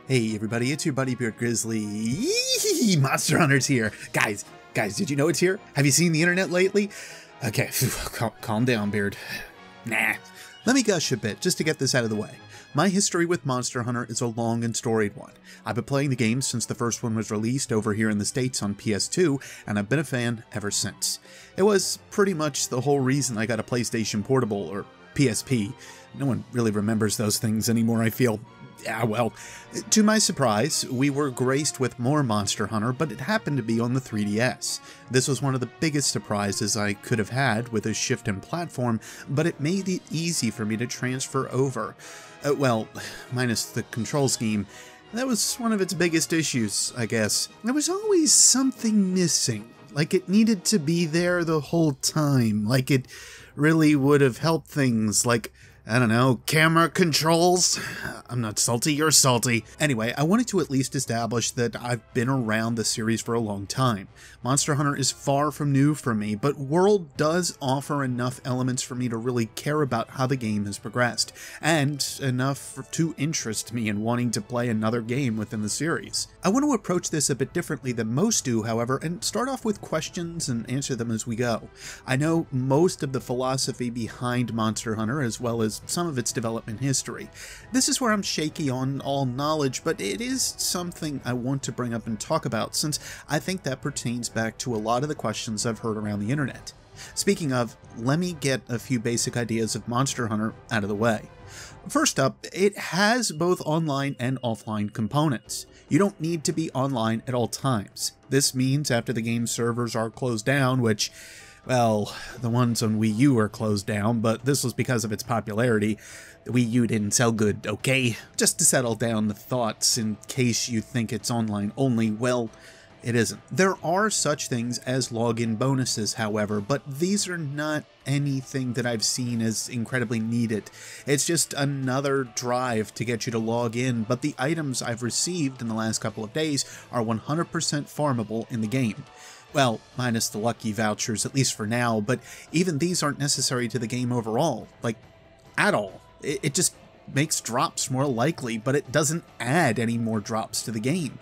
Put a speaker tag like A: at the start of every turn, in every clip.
A: Hey everybody, it's your buddy Beard Grizzly. Monster Hunter's here. Guys, did you know it's here? Have you seen the internet lately? Okay, calm down, Beard. Nah. Let me gush a bit, just to get this out of the way. My history with Monster Hunter is a long and storied one. I've been playing the game since the first one was released over here in the States on PS2, and I've been a fan ever since. It was pretty much the whole reason I got a PlayStation Portable, or PSP. No one really remembers those things anymore, I feel. Yeah, well, to my surprise, we were graced with more Monster Hunter, but it happened to be on the 3DS. This was one of the biggest surprises I could have had with a shift in platform, but it made it easy for me to transfer over. Well, minus the control scheme. That was one of its biggest issues, I guess. There was always something missing. Like it needed to be there the whole time. Like it really would have helped things, like, I don't know, camera controls? I'm not salty, you're salty. Anyway, I wanted to at least establish that I've been around the series for a long time. Monster Hunter is far from new for me, but World does offer enough elements for me to really care about how the game has progressed, and enough to interest me in wanting to play another game within the series. I want to approach this a bit differently than most do, however, and start off with questions and answer them as we go. I know most of the philosophy behind Monster Hunter, as well as some of its development history. This is where I'm shaky on all knowledge, but it is something I want to bring up and talk about, since I think that pertains back to a lot of the questions I've heard around the internet. Speaking of, let me get a few basic ideas of Monster Hunter out of the way. First up, it has both online and offline components. You don't need to be online at all times. This means after the game's servers are closed down, which, well, the ones on Wii U are closed down, but this was because of its popularity. The Wii U didn't sell good, okay? Just to settle down the thoughts in case you think it's online only, well, it isn't. There are such things as login bonuses, however, but these are not anything that I've seen as incredibly needed. It's just another drive to get you to log in, but the items I've received in the last couple of days are 100% farmable in the game. Well, minus the lucky vouchers, at least for now, but even these aren't necessary to the game overall, like, at all. It just makes drops more likely, but it doesn't add any more drops to the game.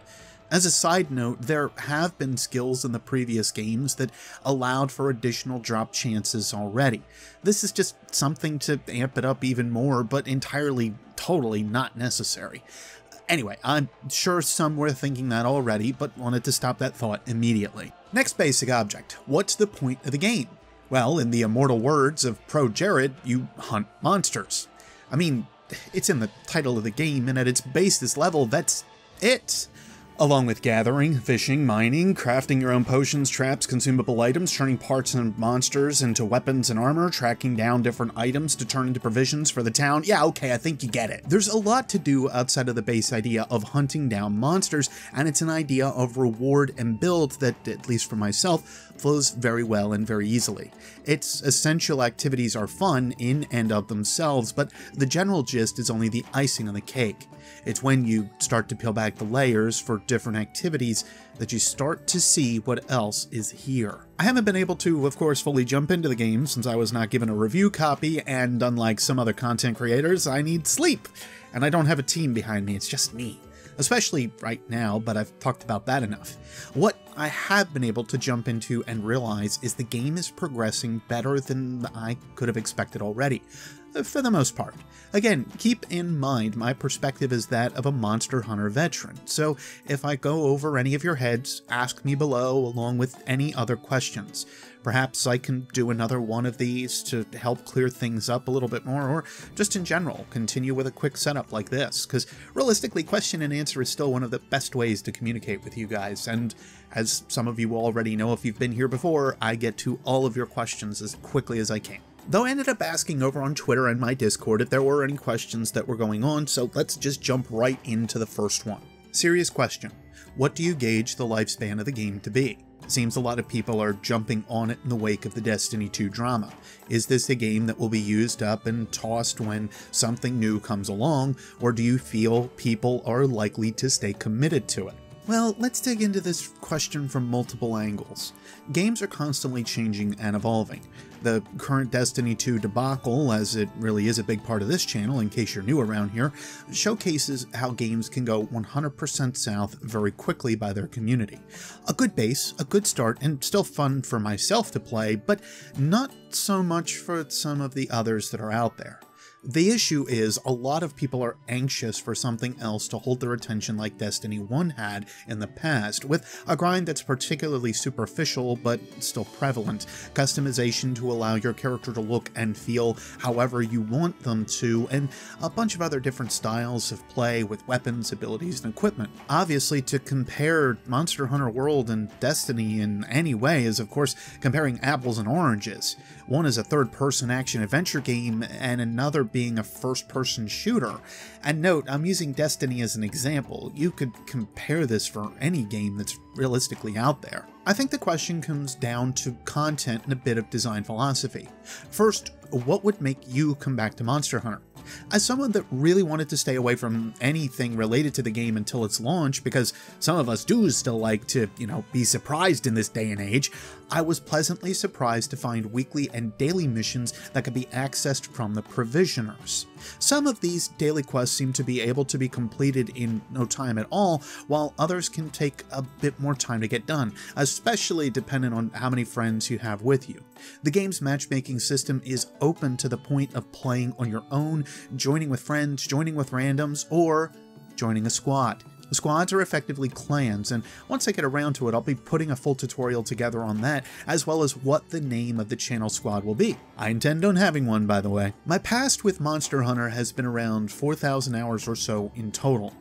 A: As a side note, there have been skills in the previous games that allowed for additional drop chances already. This is just something to amp it up even more, but entirely, totally not necessary. Anyway, I'm sure some were thinking that already, but wanted to stop that thought immediately. Next basic object. What's the point of the game? Well, in the immortal words of Pro Jared, you hunt monsters. I mean, it's in the title of the game, and at its basis level, that's it. Along with gathering, fishing, mining, crafting your own potions, traps, consumable items, turning parts and monsters into weapons and armor, tracking down different items to turn into provisions for the town. Yeah, okay, I think you get it. There's a lot to do outside of the base idea of hunting down monsters, and it's an idea of reward and build that, at least for myself, flows very well and very easily. Its essential activities are fun in and of themselves, but the general gist is only the icing on the cake. It's when you start to peel back the layers for different activities that you start to see what else is here. I haven't been able to, of course, fully jump into the game since I was not given a review copy, and unlike some other content creators, I need sleep. And I don't have a team behind me, it's just me. Especially right now, but I've talked about that enough. What I have been able to jump into and realize is the game is progressing better than I could have expected already, for the most part. Again, keep in mind my perspective is that of a Monster Hunter veteran, so if I go over any of your heads, ask me below along with any other questions. Perhaps I can do another one of these to help clear things up a little bit more, or just in general, continue with a quick setup like this, because realistically, question and answer is still one of the best ways to communicate with you guys, and as some of you already know if you've been here before, I get to all of your questions as quickly as I can. Though I ended up asking over on Twitter and my Discord if there were any questions that were going on, so let's just jump right into the first one. Serious question. What do you gauge the lifespan of the game to be? Seems a lot of people are jumping on it in the wake of the Destiny 2 drama. Is this a game that will be used up and tossed when something new comes along, or do you feel people are likely to stay committed to it? Well, let's dig into this question from multiple angles. Games are constantly changing and evolving. The current Destiny 2 debacle, as it really is a big part of this channel in case you're new around here, showcases how games can go 100% south very quickly by their community. A good base, a good start, and still fun for myself to play, but not so much for some of the others that are out there. The issue is a lot of people are anxious for something else to hold their attention like Destiny 1 had in the past, with a grind that's particularly superficial but still prevalent, customization to allow your character to look and feel however you want them to, and a bunch of other different styles of play with weapons, abilities, and equipment. Obviously, to compare Monster Hunter World and Destiny in any way is of course comparing apples and oranges. One is a third-person action-adventure game, and another being a first-person shooter. And note, I'm using Destiny as an example. You could compare this for any game that's realistically out there. I think the question comes down to content and a bit of design philosophy. First, what would make you come back to Monster Hunter? As someone that really wanted to stay away from anything related to the game until its launch, because some of us do still like to, be surprised in this day and age, I was pleasantly surprised to find weekly and daily missions that could be accessed from the provisioners. Some of these daily quests seem to be able to be completed in no time at all, while others can take a bit more time to get done, especially depending on how many friends you have with you. The game's matchmaking system is open to the point of playing on your own, joining with friends, joining with randoms, or joining a squad. Squads are effectively clans, and once I get around to it, I'll be putting a full tutorial together on that, as well as what the name of the channel squad will be. I intend on having one, by the way. My past with Monster Hunter has been around 4,000 hours or so in total.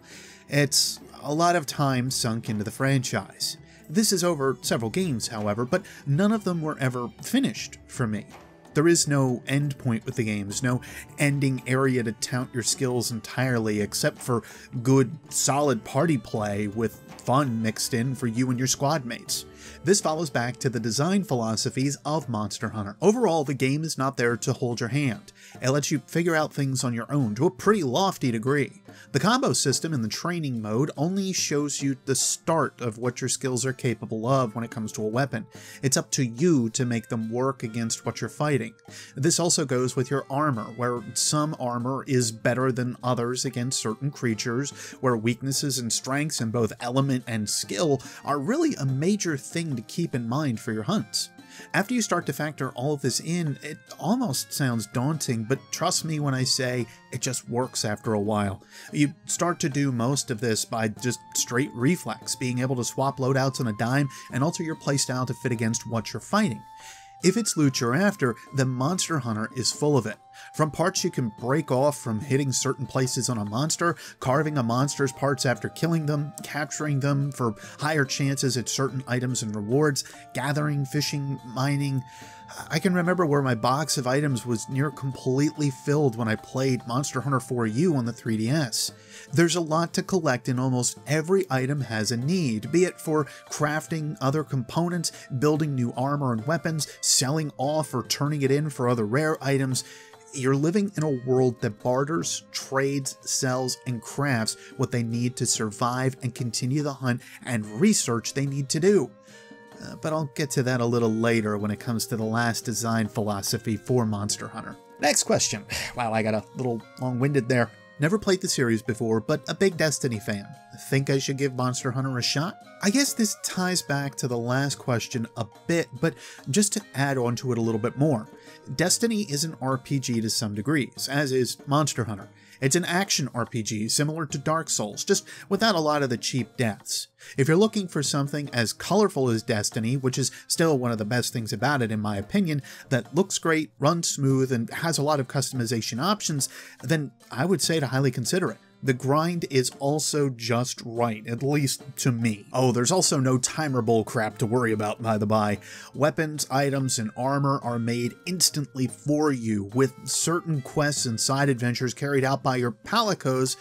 A: It's a lot of time sunk into the franchise. This is over several games, however, but none of them were ever finished for me. There is no end point with the games, no ending area to tout your skills entirely, except for good, solid party play with fun mixed in for you and your squad mates. This follows back to the design philosophies of Monster Hunter. Overall, the game is not there to hold your hand. It lets you figure out things on your own to a pretty lofty degree. The combo system in the training mode only shows you the start of what your skills are capable of when it comes to a weapon. It's up to you to make them work against what you're fighting. This also goes with your armor, where some armor is better than others against certain creatures, where weaknesses and strengths in both element and skill are really a major thing to keep in mind for your hunts. After you start to factor all of this in, it almost sounds daunting, but trust me when I say it just works after a while. You start to do most of this by just straight reflex, being able to swap loadouts on a dime and alter your playstyle to fit against what you're fighting. If it's loot you're after, then Monster Hunter is full of it. From parts you can break off from hitting certain places on a monster, carving a monster's parts after killing them, capturing them for higher chances at certain items and rewards, gathering, fishing, mining. I can remember where my box of items was near completely filled when I played Monster Hunter 4U on the 3DS. There's a lot to collect and almost every item has a need, be it for crafting other components, building new armor and weapons, selling off or turning it in for other rare items. You're living in a world that barters, trades, sells, and crafts what they need to survive and continue the hunt and research they need to do. But I'll get to that a little later when it comes to the last design philosophy for Monster Hunter. Next question. Wow, I got a little long-winded there. Never played the series before, but a big Destiny fan. Think I should give Monster Hunter a shot? I guess this ties back to the last question a bit, but just to add on to it a little bit more. Destiny is an RPG to some degrees, as is Monster Hunter. It's an action RPG similar to Dark Souls, just without a lot of the cheap deaths. If you're looking for something as colorful as Destiny, which is still one of the best things about it in my opinion, that looks great, runs smooth, and has a lot of customization options, then I would say to highly consider it. The grind is also just right, at least to me. Oh, there's also no timer bullcrap to worry about, by the by. Weapons, items, and armor are made instantly for you, with certain quests and side adventures carried out by your palicos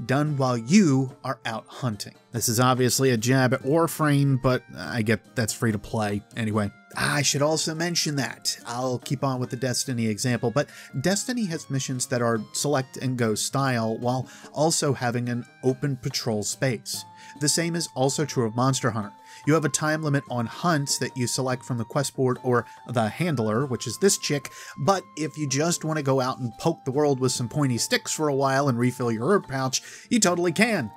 A: done while you are out hunting. This is obviously a jab at Warframe, but I get that's free to play anyway. I should also mention that. I'll keep on with the Destiny example, but Destiny has missions that are select and go style while also having an open patrol space. The same is also true of Monster Hunter. You have a time limit on hunts that you select from the quest board or the handler, which is this chick, but if you just want to go out and poke the world with some pointy sticks for a while and refill your herb pouch, you totally can.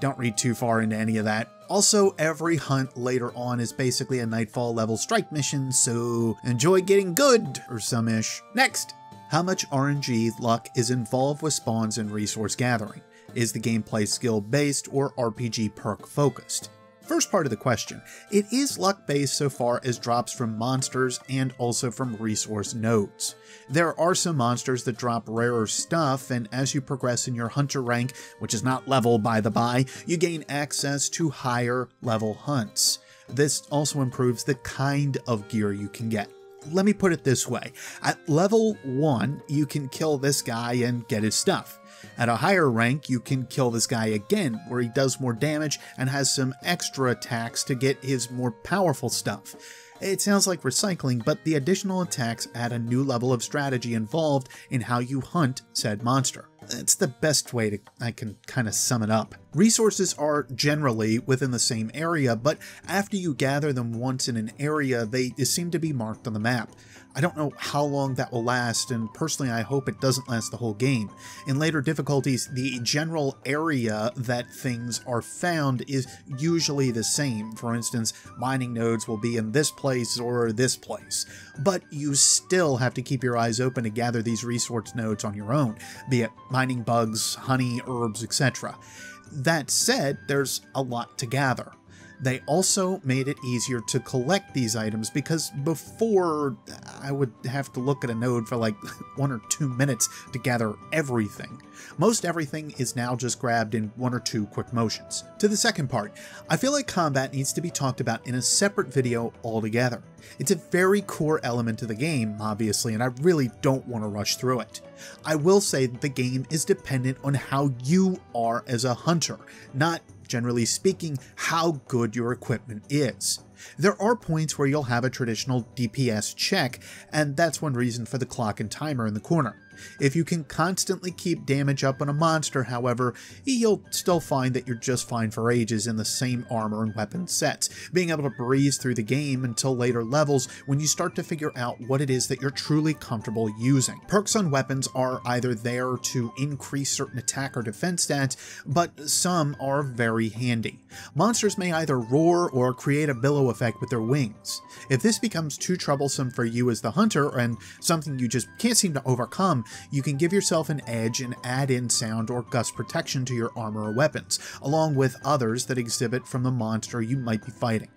A: Don't read too far into any of that. Also, every hunt later on is basically a Nightfall level strike mission, so enjoy getting good, or some-ish. Next! How much RNG luck is involved with spawns and resource gathering? Is the gameplay skill-based or RPG perk-focused? First part of the question, it is luck-based so far as drops from monsters and also from resource nodes. There are some monsters that drop rarer stuff, and as you progress in your hunter rank, which is not level by the by, you gain access to higher level hunts. This also improves the kind of gear you can get. Let me put it this way, at level 1, you can kill this guy and get his stuff. At a higher rank, you can kill this guy again, where he does more damage and has some extra attacks to get his more powerful stuff. It sounds like recycling, but the additional attacks add a new level of strategy involved in how you hunt said monster. It's the best way I can kind of sum it up. Resources are generally within the same area, but after you gather them once in an area, they seem to be marked on the map. I don't know how long that will last, and personally I hope it doesn't last the whole game. In later difficulties, the general area that things are found is usually the same. For instance, mining nodes will be in this place or this place. But you still have to keep your eyes open to gather these resource nodes on your own, be it mining bugs, honey, herbs, etc. That said, there's a lot to gather. They also made it easier to collect these items because before I would have to look at a node for like 1 or 2 minutes to gather everything. Most everything is now just grabbed in 1 or 2 quick motions. To the second part, I feel like combat needs to be talked about in a separate video altogether. It's a very core element of the game, obviously, and I really don't want to rush through it. I will say that the game is dependent on how you are as a hunter, not generally speaking, how good your equipment is. There are points where you'll have a traditional DPS check, and that's one reason for the clock and timer in the corner. If you can constantly keep damage up on a monster, however, you'll still find that you're just fine for ages in the same armor and weapon sets, being able to breeze through the game until later levels when you start to figure out what it is that you're truly comfortable using. Perks on weapons are either there to increase certain attack or defense stats, but some are very handy. Monsters may either roar or create a billow effect with their wings. If this becomes too troublesome for you as the hunter and something you just can't seem to overcome, you can give yourself an edge and add in sound or gust protection to your armor or weapons, along with others that exhibit from the monster you might be fighting.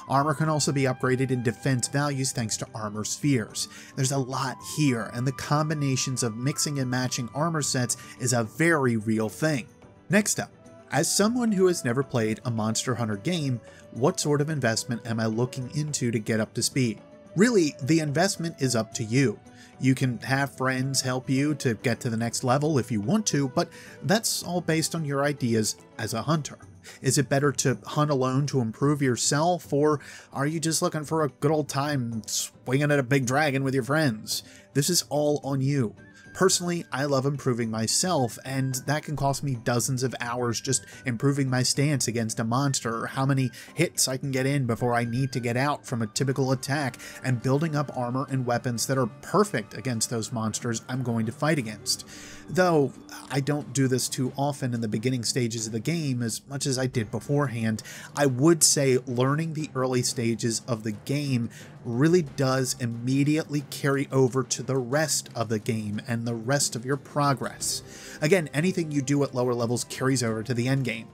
A: Armor can also be upgraded in defense values thanks to armor spheres. There's a lot here, and the combinations of mixing and matching armor sets is a very real thing. Next up, as someone who has never played a Monster Hunter game, what sort of investment am I looking into to get up to speed? Really, the investment is up to you. You can have friends help you to get to the next level if you want to, but that's all based on your ideas as a hunter. Is it better to hunt alone to improve yourself, or are you just looking for a good old time swinging at a big dragon with your friends? This is all on you. Personally, I love improving myself, and that can cost me dozens of hours just improving my stance against a monster, or how many hits I can get in before I need to get out from a typical attack, and building up armor and weapons that are perfect against those monsters I'm going to fight against. Though, I don't do this too often in the beginning stages of the game as much as I did beforehand, I would say learning the early stages of the game really does immediately carry over to the rest of the game and the rest of your progress. Again, anything you do at lower levels carries over to the endgame.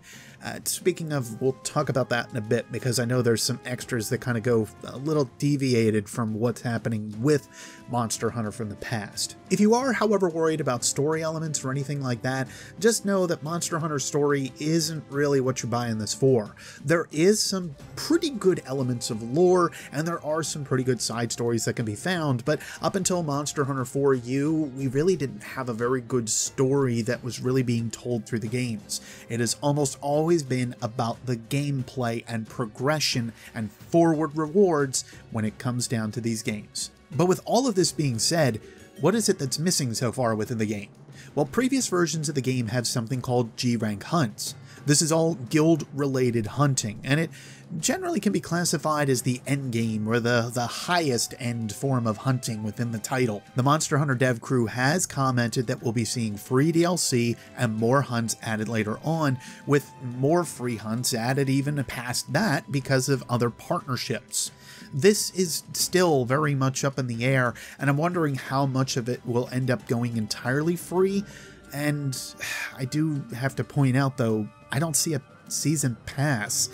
A: Speaking of, we'll talk about that in a bit, because I know there's some extras that kind of go a little deviated from what's happening with Monster Hunter from the past. If you are, however, worried about story elements or anything like that, just know that Monster Hunter's story isn't really what you're buying this for. There is some pretty good elements of lore, and there are some pretty good side stories that can be found, but up until Monster Hunter 4U, we really didn't have a very good story that was really being told through the games. It has almost always been about the gameplay and progression and forward rewards when it comes down to these games. But with all of this being said, what is it that's missing so far within the game? Well, previous versions of the game have something called G-Rank hunts. This is all guild-related hunting, and it generally can be classified as the endgame, or the highest end form of hunting within the title. The Monster Hunter dev crew has commented that we'll be seeing free DLC and more hunts added later on, with more free hunts added even past that because of other partnerships. This is still very much up in the air, and I'm wondering how much of it will end up going entirely free. And I do have to point out, though, I don't see a season pass,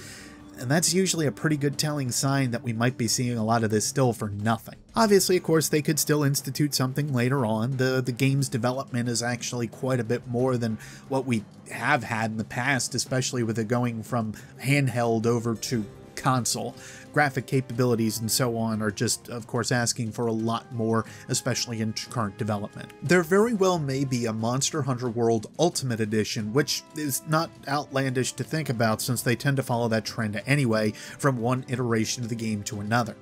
A: and that's usually a pretty good telling sign that we might be seeing a lot of this still for nothing. Obviously, of course, they could still institute something later on. The game's development is actually quite a bit more than what we have had in the past, especially with it going from handheld over to console. Graphic capabilities and so on are just, of course, asking for a lot more, especially in current development. There very well may be a Monster Hunter World Ultimate Edition, which is not outlandish to think about since they tend to follow that trend anyway, from one iteration of the game to another.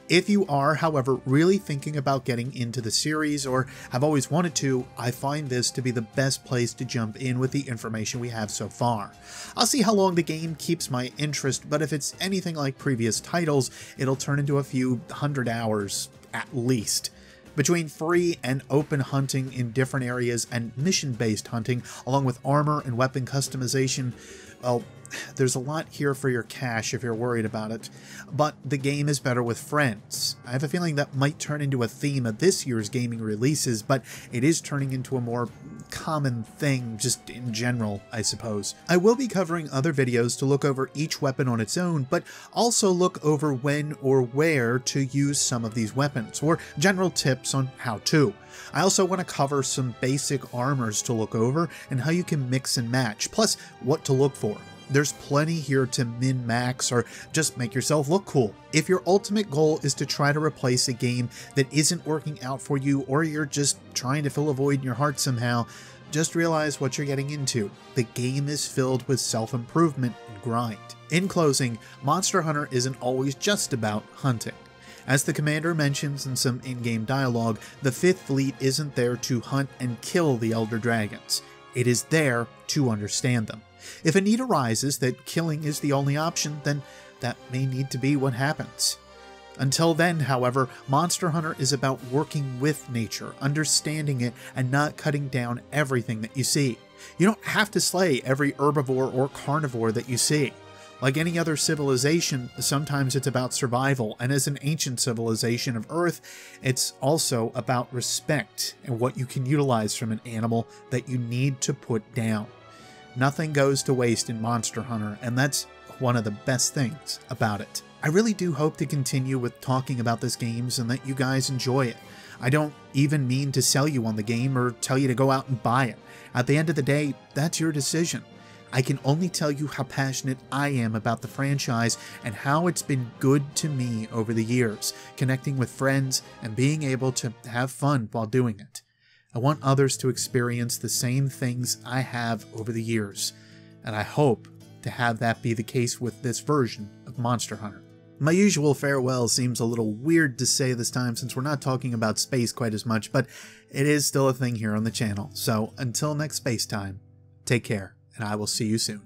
A: If you are, however, really thinking about getting into the series or have always wanted to, I find this to be the best place to jump in with the information we have so far. I'll see how long the game keeps my interest, but if it's anything like previous titles, it'll turn into a few 100 hours at least. Between free and open hunting in different areas and mission-based hunting, along with armor and weapon customization, well, there's a lot here for your cash if you're worried about it, but the game is better with friends. I have a feeling that might turn into a theme of this year's gaming releases, but it is turning into a more common thing just in general, I suppose. I will be covering other videos to look over each weapon on its own, but also look over when or where to use some of these weapons, or general tips on how to. I also want to cover some basic armors to look over and how you can mix and match, plus what to look for. There's plenty here to min-max or just make yourself look cool. If your ultimate goal is to try to replace a game that isn't working out for you, or you're just trying to fill a void in your heart somehow, just realize what you're getting into. The game is filled with self-improvement and grind. In closing, Monster Hunter isn't always just about hunting. As the commander mentions in some in-game dialogue, the 5th Fleet isn't there to hunt and kill the Elder Dragons. It is there to understand them. If a need arises that killing is the only option, then that may need to be what happens. Until then, however, Monster Hunter is about working with nature, understanding it, and not cutting down everything that you see. You don't have to slay every herbivore or carnivore that you see. Like any other civilization, sometimes it's about survival, and as an ancient civilization of Earth, it's also about respect and what you can utilize from an animal that you need to put down. Nothing goes to waste in Monster Hunter, and that's one of the best things about it. I really do hope to continue with talking about this game and that you guys enjoy it. I don't even mean to sell you on the game or tell you to go out and buy it. At the end of the day, that's your decision. I can only tell you how passionate I am about the franchise and how it's been good to me over the years, connecting with friends and being able to have fun while doing it. I want others to experience the same things I have over the years, and I hope to have that be the case with this version of Monster Hunter. My usual farewell seems a little weird to say this time since we're not talking about space quite as much, but it is still a thing here on the channel. So until next space time, take care, and I will see you soon.